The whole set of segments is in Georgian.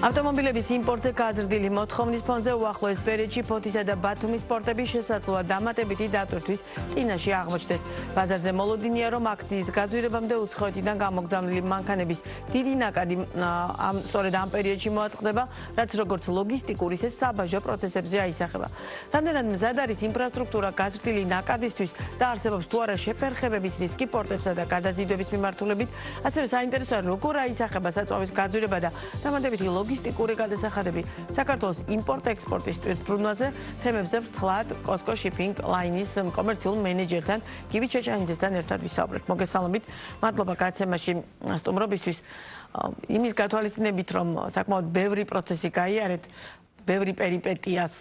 ავტომობილების იმპორტზე გაზრდილი მოთხოვნის ფონზე უახლოეს პერიოდში ფოთისა და ბათუმის პორტები შესაძლოა დამატებითი დატვირთვის წინაშე აღმოჩნდეს. ბაზარზე მოლოდინია, რომ აქციის გაძვირებამდე უცხოეთიდან გამოგზავნილი მანქანების დიდი ნაკადი სწორედ ამ პერიოდში მოაწყდება, რაც როგორც ლოგისტიკურ, ისე საბაჟო პროცესებზე აისახება. რამდენად მზად არის ინფრასტრუქტურა გაზრდილი ნაკადისთვის და არსებობს თუ არა შეფერხებების რისკი პორტებსა და გადაზიდვების მიმართულებით, ასევე საინტერესოა, როგორ აისახება საწვავის გაძვირება და დამატებითი ლოგისტიკური გადასახადები საქართველოს იმპორტ-ექსპორტის ტვირთბრუნვაზე, თემებზე ვრცლად COSCO Shipping Line-ის კომერციულ მენეჯერთან გივი ჩეჩანიძესთან ერთად ვისაუბრეთ. მოგესალმებით. მადლობა გაცემაში სტუმრობისთვის. იმის გათვალისწინებით, რომ საკმაოდ ბევრი პროცესი გაიარეთ, ბევრი პერიპეტიას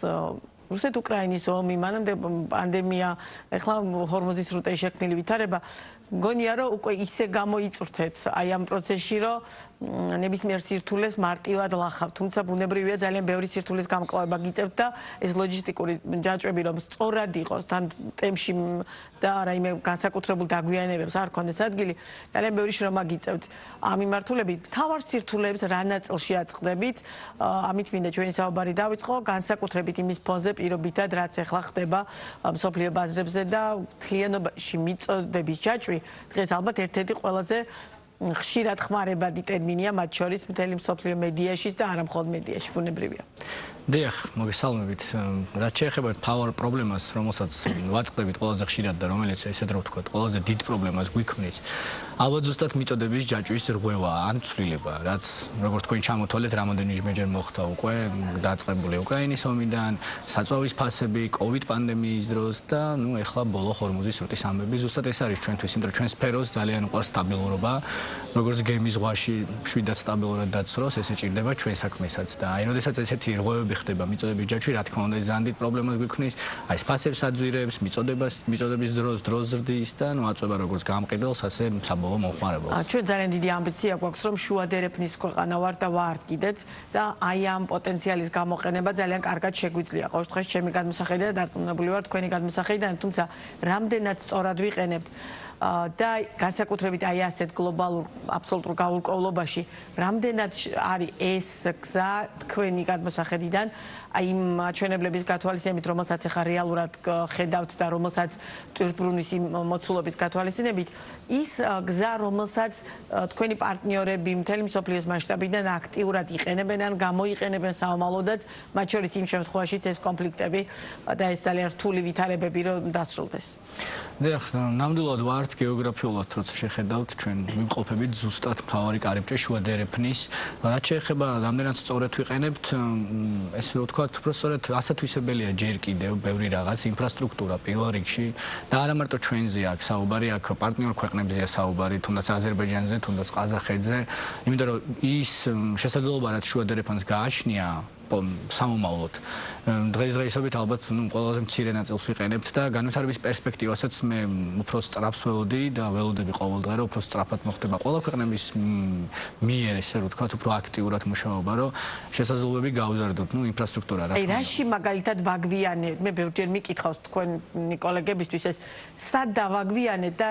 რუსეთ-უკრაინის ომი, მანამდე პანდემია, ეხლა ჰორმუზის სრუტეში შექმნილი ვითარება, მგონია, რომ უკვე ისე გამოიწვრთეთ აი ამ პროცესში, რომ ნებისმიერ სირთულეს მარტივად ლახავთ. თუმცა ბუნებრივია ძალიან ბევრი სირთულეს გამკლავება გიწევთ და ეს ლოჯისტიკური ჯაჭვები რომ სწორად იყოს თან ტემპში და რაიმე განსაკუთრებულ დაგვიანებებს არ ქონდეს ადგილი, ძალიან ბევრი შრომა გიწევთ. ამ მიმართულებით მთავარ სირთულეებს რა ნაწილში აწყდებით? ამით მინდა ჩვენი საუბარი დავიწყო, განსაკუთრებით იმის ფონზე პირობითად, რაც ახლა ხდება მსოფლიო ბაზრებზე და მთლიანობაში მიწოდების ჯაჭვი დღეს ალბათ ერთ-ერთი ყველაზე ხშირად ხმარებადი ტერმინია მათ შორის მთელი მსოფლიო მედიაში და არა მხოლოდ მედიაში, ბუნებრივია. დიახ, მოგესალმებით. რაც შეეხება მთავარ პრობლემას, რომელსაც ვაწყდებით ყველაზე ხშირად და რომელიც ესეთ რო ვთქვათ, ყველაზე დიდ პრობლემას გვიქმნის, ალბათ ზუსტად მიწოდების ჯაჭვის რღვევა ან ცვლილება, რაც როგორც თქვენ ჩამოთვალეთ, რამოდენიჯერ მოხდა უკვე დაწყებული უკრაინის ომიდან, საწვავის ფასები, COVID პანდემიის დროს და ეხლა ბოლო ჰორმუზის სრუტის ამბები. ზუსტად ეს არის ჩვენთვის, იმიტომ რომ ჩვენ სფეროს ძალიან უყვარს სტაბილურობა, როგორც გემის ზღვაში შვიდად სტაბილურად დაცროს, ესე ჭირდება ჩვენ საქმესაც და აი როდესაც ესეთი რღვევები ხდება მიწოდების ჯაჭვი, რა თქმა უნდა, ძალიან დიდ პრობლემას გვიქმნის, აი ფასებს აძვირებს, მიწოდების დროს ზრდის და აწვება როგორც გამყიდველს, ასე საბოლოო მომხმარებელს. ჩვენ ძალიან დიდი ამბიცია გვაქვს, რომ შუა დერეფნის ქვეყანა ვართ და ვართ კიდეც და აი ამ პოტენციალის გამოყენება ძალიან კარგად შეგვიძლია. ყოველ შემთხვევაში ჩემი გადმოსახედიდან დარწმუნებული ვარ თქვენი გადმოსახედიდან, თუმცა რამდენად სწორად ვიყენებთ და განსაკუთრებით აი ასეთ გლობალურ აბსოლუტურ გაურკვევლობაში რამდენად არის ეს გზა თქვენი გადმოსახედიდან აი იმ ჩვენებლების გათვალისწინებით, რომელსაც ახლა რეალურად ხედავთ და რომელსაც ტვირთბრუნვის მოცულობის გათვალისწინებით, ის გზა, რომელსაც თქვენი პარტნიორები მთელი მსოფლიოს მასშტაბიდან აქტიურად იყენებენ ან გამოიყენებენ საომალოდაც, მათ შორის იმ შემთხვევაშიც ეს კონფლიქტები და ეს ძალიან რთული ვითარებები რომ დასრულდეს. დიახ, ნამდვილად ვართ გეოგრაფიულად, როცა შეხედავთ, ჩვენ ვიმყოფებით ზუსტად მთავარი კარიბჭე შუა დერეფნის. რაც შეეხება რამდენად სწორად ვიყენებთ, ესე რომ ვთქვათ, უბრალოდ ასათვისებელია ჯერ კიდევ ბევრი რაღაც ინფრასტრუქტურა პირველ რიგში და არა მარტო ჩვენზე აქვს საუბარი, აქ პარტნიორ ქვეყნებზეა საუბარი, თუნდაც აზერბაიჯანზე, თუნდაც ყაზახეთზე, იმიტომ რომ ის შესაძლებლობა, რაც შუა დერეფანს გააჩნია სამომავლოდ დღესდღეობით ალბათ ყველაზე მცირე ნაწილს ვიყენებთ და განვითარების პერსპექტივასაც მე უფრო სწრაფს ველოდი და ველოდები ყოველდღე რომ უფრო სწრაფად მოხდება ყველა ქვეყნების მიერ ესე რომ ვთქვათ უფრო აქტიურად მუშაობა რომ შესაძლებლობები გავზარდოთ ინფრასტრუქტურა რა აი რაში მაგალითად ვაგვიანებთ მე ბევრჯერ მიკითხავს თქვენი კოლეგებისთვის ეს სად დავაგვიანეთ და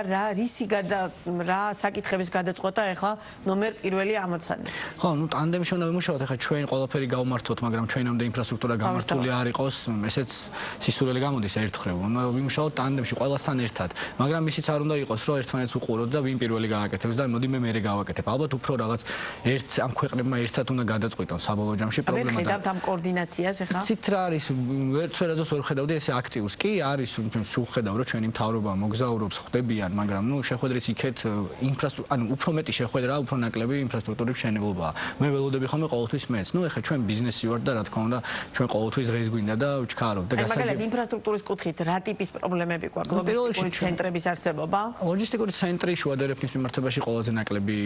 რა საკითხების გადაწყვეტა ახლა ნომერ პირველი ამოცანა ხო ტანდემში უნდა ვიმუშაოთ ახლა ჩვენ ყველაფერი გავმართოთ მაგრამ ჩვენამდე ინფრასტრუქტურა გამართული არ იყოს, ესეც სისულელი გამოდის ერთხელ. უნდა ვიმუშაოთ ტანდემში ყველასთან ერთად, მაგრამ ისიც არ უნდა იყოს, რომ ერთმანეთს უყუროთ და ვინ პირველი გავაკეთებს და მოდი მე მერე გავაკეთებ. ალბათ უფრო რაღაც ამ ქვეყნებმა ერთად უნდა გადაწყვიტონ საბოლოო ჯამში პრობლემა და ხედავთ ამ კოორდინაციას ახლა? ცით რა არის, ვერცერადოს ვერ ხედავდი ესე აქტიურს. კი არის, ვხედავ რომ ჩვენი მთავრობა მოგზაურობს, ხდებიან, მაგრამ შეხვედრის იქეთ ინფრასტრუქტურა, უფრო მეტი შეხვედრა, უფრო ნაკლები ინფრასტრუქტურის მშენებლობაა. მე ველოდები ხოლმე ყოველთვის მეც. ახლა ჩვენ ბიზნესი ვართ და რა თქმა უნდა ჩვენ ყოველთვის დღეს გვინდა და ვჩქარობ და მაგალითად ინფრასტრუქტურის კუთხით რა ტიპის პრობლემები გვაქვს ლოგისტიკური ცენტრების არსებობა? ლოგისტიკური ცენტრი შუა დერეფნის მიმართებაში ყველაზე ნაკლები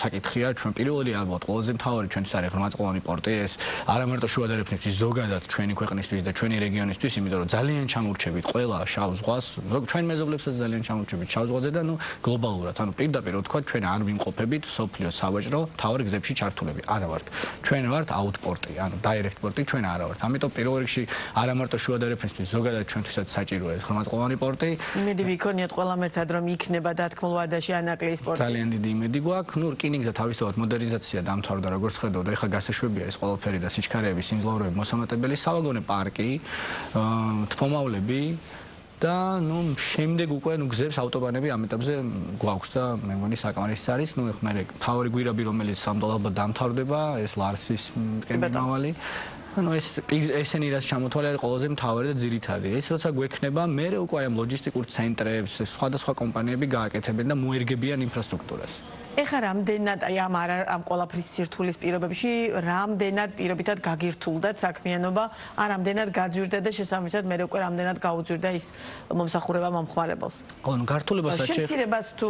საკითხია. ჩვენ პირველი ალბათ ყველაზე მთავარი ჩვენთვის არის ღრმაწყლოვანი პორტი ეს არა მარტო შუა დერეფნისთვის, ზოგადად ჩვენი ქვეყნისთვის და ჩვენი რეგიონისთვის, იმიტომ რომ ძალიან ჩამურჩებით ყველა შავ ზღვას, ჩვენ მეზობლებსაც ძალიან ჩამურჩებით შავ ზღვაზე და გლობალურად, პირდაპირ ვთქვათ, ჩვენ არ ვიმყოფებით სოფლიოს სავაჭრო მთავარ გზებში ჩართულები. არა ვართ. ჩვენ ვართ აუტპორტი, direct პორტი ჩვენ არა ვართ. ამიტომ პირველ რიგში არა მარტო შუა და ერეფნისთვის, ზოგადად ჩვენთვისაც საჭიროა ეს ხმაწყლოვანი პორტი. იმედი ვიქონიათ ყველამ ერთად რომ იქნება დათქმულ ვადაში ანაკლიის პორტი. ძალიან დიდი იმედი გვაქვს. ნუ რკინიგზა თავისთავად მოდერნიზაცია დამთავრდა, როგორც ხედავთ, ეხლა გასაშვებია ეს ყველაფერი და სიჩქარეები, სიმძლავრეები, მოსამატებელი სავაგონე პარკი, თფომავლები და ნუ შემდეგ უკვე ნუ გზებს ავტობანები ამ ეტაპზე გვაქვს და მე მგონი საკმარისი არის. ნუ ეხლა მე თავი გვირაბი რომელიც სამდალალ დამთავრდება, ეს ლარსის კემპინგმავალი. ანუ ესენი რაც ჩამოთვალე არის ყველაზე მთავარი და ძირითადი. ეს როცა გვექნება, მე უკვე ამ ლოჯისტიკურ ცენტრებს, სხვადასხვა კომპანიები გააკეთებენ და მოერგებიან ინფრასტრუქტურას. ეხლა რამდენად ამ ყველაფრის სირთულის პირობებში რამდენად პირობითად გაგირთულდათ საქმიანობა, ან რამდენად გაძვირდა და შესაბამისად მე უკვე რამდენად გაუძვირდა ის მომსახურება მომხმარებელს. ხო, ნუ გართულებას შემცირებას თუ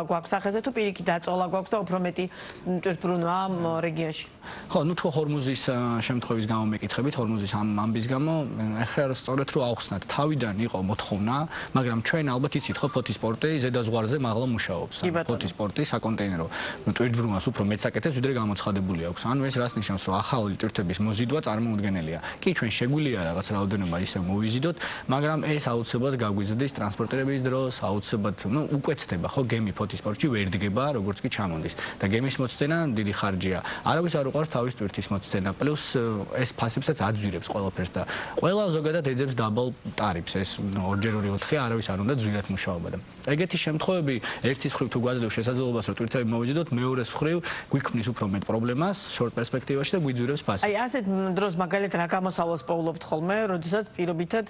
გვაქვს სახეზე თუ პირიქით დაწოლა გვაქვს და უფრო მეტი ტვირთბრუნვა ამ რეგიონში. ხო, ნუ თუ ჰორმუზის შემთხვევის გამო მეკითხებით, ჰორმუზის ამბის გამო, ეხლა სწორედ რომ ავხსნათ, თავიდან იყო მოთხოვნა, მაგრამ ჩვენ ალბათ იცით ხო ფოთის პორტი ზედაზღვარზე მაღლა მუშაობს. ფოთის პორტი საკონტეინერო ტვირთბრუნვას უფრო მეც აკეთებს, ვიდრე გამოცხადებული აქვს. ანუ ეს რას ნიშნავს, რომ ახალი ტვირთების მოზიდვა წარმოუდგენელია. კი, ჩვენ შეგვიძლია რაღაც რაოდენობა ისე მოვიზიდოთ, მაგრამ ეს აუცილებლად გაგვიზრდის ტრანსპორტირების დროს, აუცილებლად, ნუ უკეთდება ხო გემი ფოთის პორტში ვერ დგება, როგორც კი ჩამონდის. და გემის მოცდენა დიდი ხარჯია. არავის არ უყვარს თავის ტვირთის მოცდენა, პლუს ეს ფასებსაც აძვირებს ყველაფერს და ყველა ზოგადად ეძებს დაბალ ტარიფს. ეს 2-4 არავის არ უნდა ძვირად მუშაობა და ეგეთი შემთხვევები ერთის მხრივ თუ გვაძლევს შესაძლებლობას რომ ტვირთები მოვიზიდოთ, მეორეს მხრივ გვიქმნის უფრო მეტ პრობლემას შორტ პერსპექტივაში და გვიძვირებს ფასი. აი ასეთ დროს მაგალითად რა გამოსავალს პოულობთ ხოლმე, როდესაც პირობითად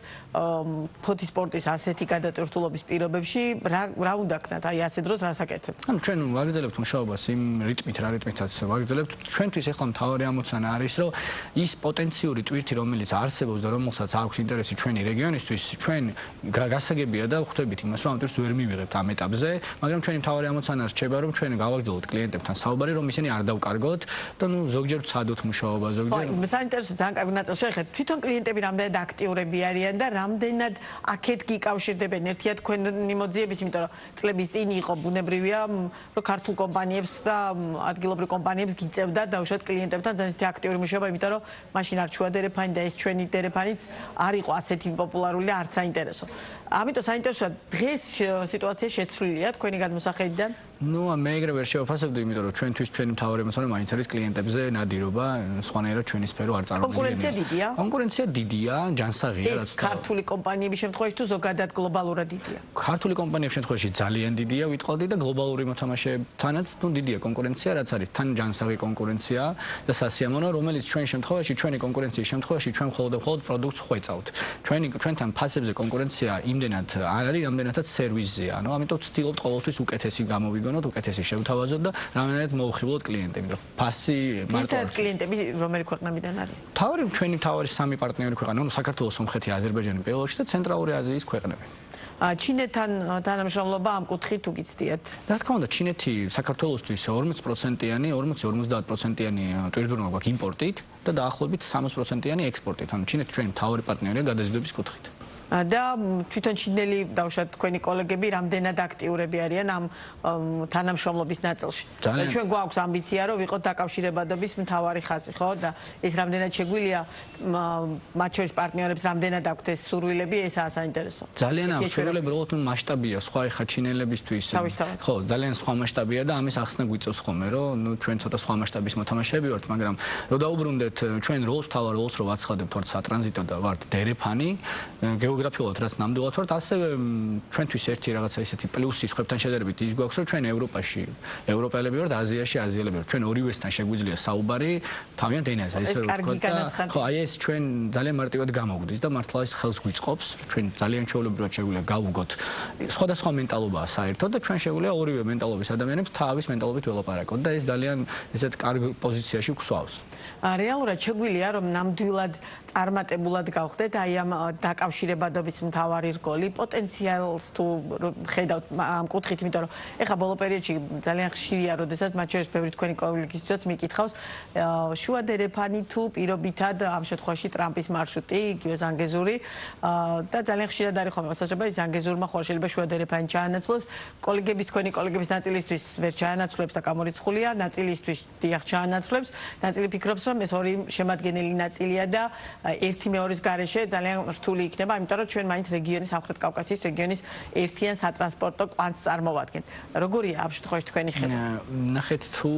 ფოთის პორტის ასეთი გადატვირთულობის პირობებში რა უნდა ქნათ? აი ასეთ დროს რას აკეთებთ? ანუ ჩვენ ვაგრძელებთ მუშაობას იმ რიტმით, რა რიტმითაც ვაგრძელებთ. ჩვენთვის ახლა მთავარი ამოცანა არის, რომ ის პოტენციური ტვირთი, რომელიც არსებობს და რომელსაც აქვს ინტერესი ჩვენი რეგიონისთვის, ჩვენ გასაგებია და ხვდებით იმას, რომ ამ ტვირთს ვერ მივიღებთ ამ ეტაპზე, მაგრამ ჩვენი მთავარი ამოცანა რჩება, რომ ჩვენ გავაგრძელოთ კლიენტებთან საუბარი, რომ ისინი არ დავკარგოთ და ნუ ზოგჯერ ვცადოთ მუშაობა, ზოგჯერ. ხო, საინტერესო ძალიან კარგი ნაწილი შეეხეთ. თვითონ კლიენტები რამდენად აქტიურები არიან და რამდენად აქეთ გიკავშირდებენ ერთიად თქვენ მიმოძიების, იმიტომ რომ წლების წინ იყო ბუნებრივია, რომ ქართულ კომპანიებს და ადგილობრივ კომპანიებს გიწევდა დაუშვათ კლიენტებთან ძალიან ისეთი აქტიური მუშაობა, იმიტომ რომ მაშინ არ ჩუა დერეფანი და ეს ჩვენი დერეფანიც არ იყო ასეთი პოპულარული და არც საინტერესო. ამიტომ საინტერესოა დღეს სიტუაცია შეცვლილია თქვენი გადმოსახედიდან. ნუ მე ეგრე ვერ შევაფასებდი, იმიტომ რომ ჩვენთვის ჩვენი მთავარი ამოცანა მაინც არის კლიენტებზე ნადირობა, სხვანაირად ჩვენი სფერო არ წარმოგვიდგენია. კონკურენცია დიდია? კონკურენცია დიდია, ჯანსაღია, რაც ქართული კომპანიების შემთხვევაში თუ ზოგადად გლობალურად დიდია. ქართული კომპანიების შემთხვევაში ძალიან დიდია, ვიტყოდი და გლობალური მოთამაშეებთანაც ნუ დიდია კონკურენცია, რაც არის თან ჯანსაღი კონკურენცია და სასიამოვნო, რომელიც ჩვენ შემთხვევაში, ჩვენი კონკურენციის შემთხვევაში ჩვენ მხოლოდ პროდუქტს ხვეწავთ. ჩვენთან ფასებზე კონკურენცია იმდენად არ არის, რამდენადაც სერვისზეა. ანუ ამიტომ ვცდილობთ ყოველთვის უკეთესი გამოვიგონოთ, უკეთესი შევთავაზოთ და რამდენად მოვხიბლოთ კლიენტები. ფასი მარტო არის. კლიენტები რომელი ქვეყნებიდან არიან? ჩვენი მთავარი სამი პარტნიორი ქვეყანა, ანუ საქართველოს, სომხეთი, აზერბაიჯანი, ბელარუსი და ცენტრალური აზიის ქვეყნები. ჩინეთთან თანამშრომლობა ამ კუთხით თუ გიცდიათ? რა თქმა უნდა, ჩინეთი საქართველოსთვის 40%-იანი, 40-50%-იანი ტვირთბრუნვა გვაქვს იმპორტით და დაახლოებით 60%-იანი ექსპორტით. ანუ ჩინეთი ჩვენი მთავარი პარტნიორია გადაზიდვების კუთხით. და თვითონ ჩინელი დაუშვათ თქვენი კოლეგები რამდენად აქტიურები არიან ამ თანამშრომლობის ნაწილში. ჩვენ გვაქვს ამბიცია რომ ვიყოთ დაკავშირებადობის მთავარი ხაზი, ხო? და ეს რამდენად შეგვიძლია მათ შორის პარტნიორებს რამდენად აქვთ ეს სურვილები, ესაა საინტერესო. ძალიან აქვს სურვილები, უბრალოდ მასშტაბია, სხვა ეხა ჩინელებისთვის. ხო, ძალიან სხვა მასშტაბია და ამის ახსნა გვიწევს ხოლმე, რომ ნუ ჩვენ ცოტა სხვა მასშტაბის მოთამაშეები ვართ, მაგრამ რო დაუბრუნდეთ ჩვენ როლს, თავარ როლს რო ვაცხადებთ ვართ სატრანზიტო და ვართ დერეფანი, გეოგრაფიულად რაც ნამდვილად ვართ, ასევე ჩვენთვის ერთი რაღაცა ისეთი პლუსი სხვებთან შედარებით ის გვაქვს, რომ ჩვენ ევროპაში ევროპელები ვართ, აზიაში აზიელები ვართ. ჩვენ ორივესთან შეგვიძლია საუბარი თავიანთ ენაზე, ესე რომ ვთქვათ. ხო, აი ეს ჩვენ ძალიან მარტივად გამოგვდის და მართლა ეს ხელს გვიწყობს. ჩვენ ძალიან ჩვეულებრივად შეგვიძლია გავუგოთ სხვადასხვა მენტალობაა საერთოდ და ჩვენ შეგვიძლია ორივე მენტალობის ადამიანებს თავის მენტალობით ველაპარაკოთ და ეს ძალიან ესეთ კარგ პოზიციაში გვსვავს. რეალურად შეგვიძლია რომ ნამდვილად წარმატებულად გავხდეთ აი ამ დაკავშირება აბადობის მთავარი რგოლი, პოტენციალს თუ ხედავთ ამ კუთხით, იმიტომ რომ ეხლა ბოლო პერიოდში ძალიან ხშირია, როდესაც მათ შორის ბევრი თქვენი კოლეგისთვისაც მიკითხავს, შუა დერეფანი თუ პირობითად ამ შემთხვევაში ტრამპის მარშრუტი, იგივე ზანგეზური და ძალიან ხშირად არის ხოლმე მოსაზრება, ზანგეზურმა ხვალ შეიძლება შუა დერეფანი ჩაანაცვლოს, თქვენი კოლეგების ნაწილისთვის ვერ ჩაანაცვლებს და გამორიცხულია, ნაწილისთვის დიახ ჩაანაცვლებს, ნაწილი ფიქრობს, რომ ეს ორი შემადგენელი ნაწილია და ერთი მეორის გარეშე ძალიან რთული იქნება, იმიტომ რომ ჩვენ მაინც რეგიონის სამხრეთ კავკასიის რეგიონის ერთიან სატრანსპორტო კვანძს წარმოვადგენთ. როგორია ამ შემთხვევაში თქვენი ხედვა? ნახეთ თუ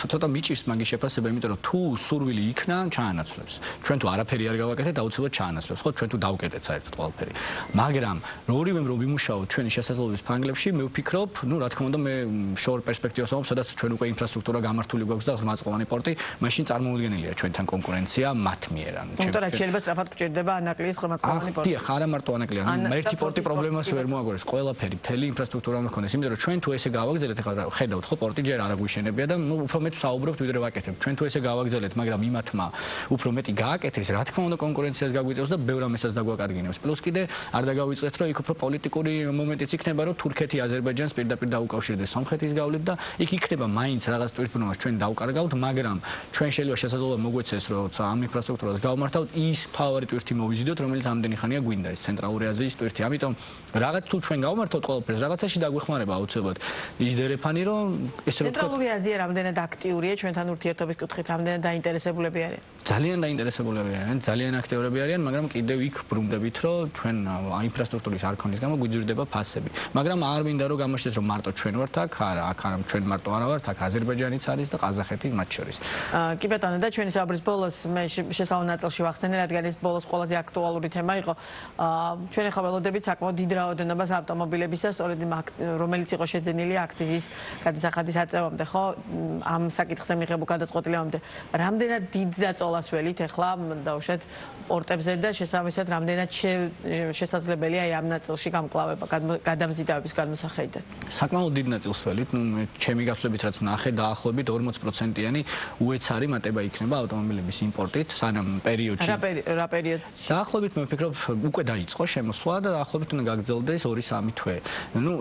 ცოტა მიჭირს მაგის შეფასება, იმიტომ რომ თუ სურვილი იქნა, ჩაანაცვლებს. ჩვენ თუ არაფერი არ გავაკეთეთ, აუცილებლად ჩაანაცვლებს, ხო? ჩვენ თუ დავკეტეთ საერთოდ ყველაფერი. მაგრამ ორივემ რომ ვიმუშაოთ ჩვენი შესაძლებლობის ფარგლებში, მე ვფიქრობ, რა თქმა უნდა, მე შორ პერსპექტივას ვამბობ, სადაც ჩვენ უკვე ინფრასტრუქტურა გამართული გვაქვს და ღრმაწყლოვანი პორტი, მაშინ წარმოუდგენელია ჩვენთან კონკურენცია მათ მიერ. იმიტომ რომ შეიძლება სწრაფად გჭირდება ანაკლიის ღრმაწყლოვანი პორტი. დიახ, არა მარტო ანაკლია, ერთი პორტი პრობლემას ვერ მოაგორებს, ყველაფერი, მთელი ინფრასტრუქტურა უნდა ქონდეს, იმიტომ რომ ჩვენ თუ ესე გავაგზავნეთ, ახლა ხედავთ ხო, პორტი ჯერ არ აგვიშენებია და უფრო მეტ საუბრობთ, ვიდრე ვაკეთებთ. ჩვენ თუ ესე გავაგზავნეთ, მაგრამ იმათმა უფრო მეტი გააკეთეს, რა თქმა უნდა კონკურენციას გაგვიწევს და ბევრ ამასაც დაგვაკარგინებს. პლუს კიდე არ დაგავიწყეთ, რომ იქ უფრო პოლიტიკური მომენტიც იქნება, რომ თურქეთი აზერბაიჯანს პირდაპირ დაუკავშირდეს სომხეთის გავლით და იქ იქნება მაინც რაღაც ტვირთბრუნვას ჩვენ დავკარგავთ, მაგრამ ჩვენ შეიძლება შესაძლებლობა მოგვეცეს, რომ ამ ინფრასტრუქტურას გავმართავთ ის თავარი ტვირთი მოვიზიდოთ, რომელიც ამდენი ხანია გვინდა ის ცენტრალური აზიის ტვირთი. ამიტომ რაღაც თუ ჩვენ გავმართავთ ყველაფერს, რაღაცაში დაგვეხმარება აუცილებლად ის დერეფანი, რომ ესე რომ ცენტრალური აზია რამდენად აქტიურია ჩვენთან ურთიერთობის კუთხით, რამდენად დაინტერესებულები არიან? ძალიან დაინტერესებულები არიან, ძალიან აქტიურები არიან, მაგრამ კიდევ იქ ბრუნდებით, რომ ჩვენ ინფრასტრუქტურის არ ქონის გამო გვიძვირდება ფასები. მაგრამ არ მინდა რომ გამოჩნდეს, რომ მარტო ჩვენ ვართ აქ, არა, აქ არა ჩვენ მარტო არა ვართ, აქ აზერბაიჯანიც არის და ყაზახეთი მათ შორის. კი ბატონო, და ჩვენი საუბრის ბოლოს მე შესავალ ნაწილში ვახსენე, რადგან ეს ბოლოს ყველაზე აქტუალური თემა იყო. ჩვენ ახლა ველოდებით საკმაოდ დიდ რაოდენობას ავტომობილებისა, სწორედ რომელიც იყო შეძენილი აქციზის გადასახადის აწევამდე, ხო? ამ საკითხზე მიღებულ გადაწყვეტილებამდე. რამდენად დიდ დაწოლას ველით ახლა დაუშვათ პორტებზე და შესაბამისად რამდენად შესაძლებელია ამ ნაწილში გამკლავება, გადამზიდავების გადმოსახედიდან? საკმაოდ დიდ ნაწილს ველით, ჩემი გაცვლებით რაც ვნახე, დაახლოებით 40%-იანი უეცარი მატება იქნება ავტომობილების იმპორტით, სანამ პერიოდში. რა პერიოდში? დაახლოებით მე ვფიქრობ, უკვე დაიწყო შემოსვლა და დაახლოებით უნდა გაგრძელდეს 2-3 თვე.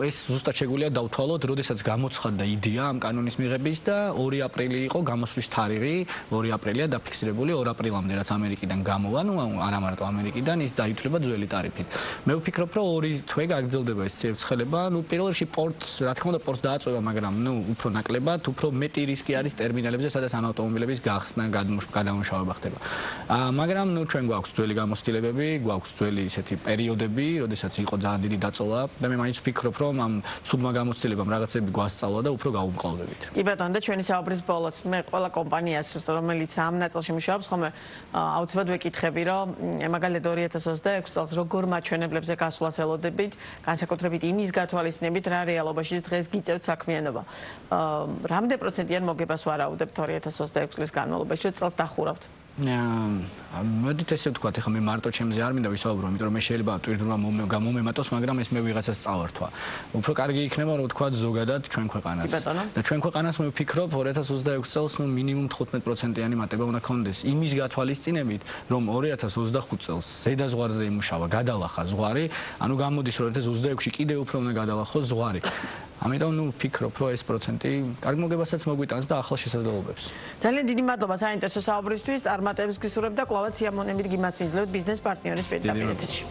ეს ზუსტად შეგვიძლია დავთვალოთ, როდესაც გამოცხადდა იდეა ამ კანონის მიღების და 2 აპრილი იყო გამოსვლის თარიღი, 2 აპრილია დაფიქსირებული, 2 აპრილამდე რაც ამერიკიდან გამოვა, არა მარტო ამერიკიდან, ის დაითვლება ძველი ტარიფით. მე ვფიქრობ, რომ 2 თვე გაგრძელდება ეს ციებ-ცხელება, პირველ რიგში პორტს, რა თქმა უნდა, პორტს დააწვევა, მაგრამ უფრო ნაკლებად, უფრო მეტი რისკი არის ტერმინალებზე, სადაც ამ ავტომობილების გახსნა, გადამუშავება ხდება. მაგრამ ჩვენ გვაქვს ძველი გამოცდილებები, გვაქვს ძველი ისეთი პერიოდები, როდესაც იყო ძალიან დიდი დაწოლა და მე მაინც ვფიქრობ, რომ ამ ცუდმა გამოცდილებამ რაღაცები გვასწავლა და უფრო გავუმკლავდებით. კი ბატონო, და ჩვენი საუბრის ბოლოს მე ყველა კომპანიას, რომელიც ამ ნაწილში მუშაობს, ხომ აუცილებლად ვეკითხები, რომ მაგალითად 2026 წელს როგორ მაჩვენებლებზე გასვლას ელოდებით, განსაკუთრებით იმის გათვალისწინებით, რა რეალობაში დღეს გიწევთ საქმიანობა. რამდენ პროცენტიან მოგებას ვარაუდებთ 2026 წლის განმავლობაში, რომ წელს დახურავთ? მოდით ესე ვთქვათ, ეხლა მე მარტო ჩემზე არ მინდა ვისაუბრო, იმიტომ რომ მე შეიძლება ტვირთბრუნვა გამომემატოს, მაგრამ ეს მე ვიღაცას წავართვა. უფრო კარგი იქნება, რომ ვთქვათ ზოგადად ჩვენ ქვეყანას. და ჩვენ ქვეყანას მე ვფიქრობ 2026 წელს მინიმუმ 15%-იანი მატება უნდა ქონდეს იმის გათვალისწინებით, რომ 2025 წელს ზედა ზღვარზე იმუშავა, გადალახა ზღვარი, ანუ გამოდის რომ 2026-ში კიდევ უფრო უნდა გადალახოს ზღვარი. ამიტომ ვფიქრობ, რომ ეს პროცენტი კარგ მოგებასაც მოგვიტანს და ახალ შესაძლებლობებს. ძალიან დიდი მადლობა საინტერესო საუბრისთვის, წარმატებებს გისურვებ და კვლავაც სიამოვნებით გიმართლებით ბიზნეს პარტნიორის პირდაპირ ეთერში.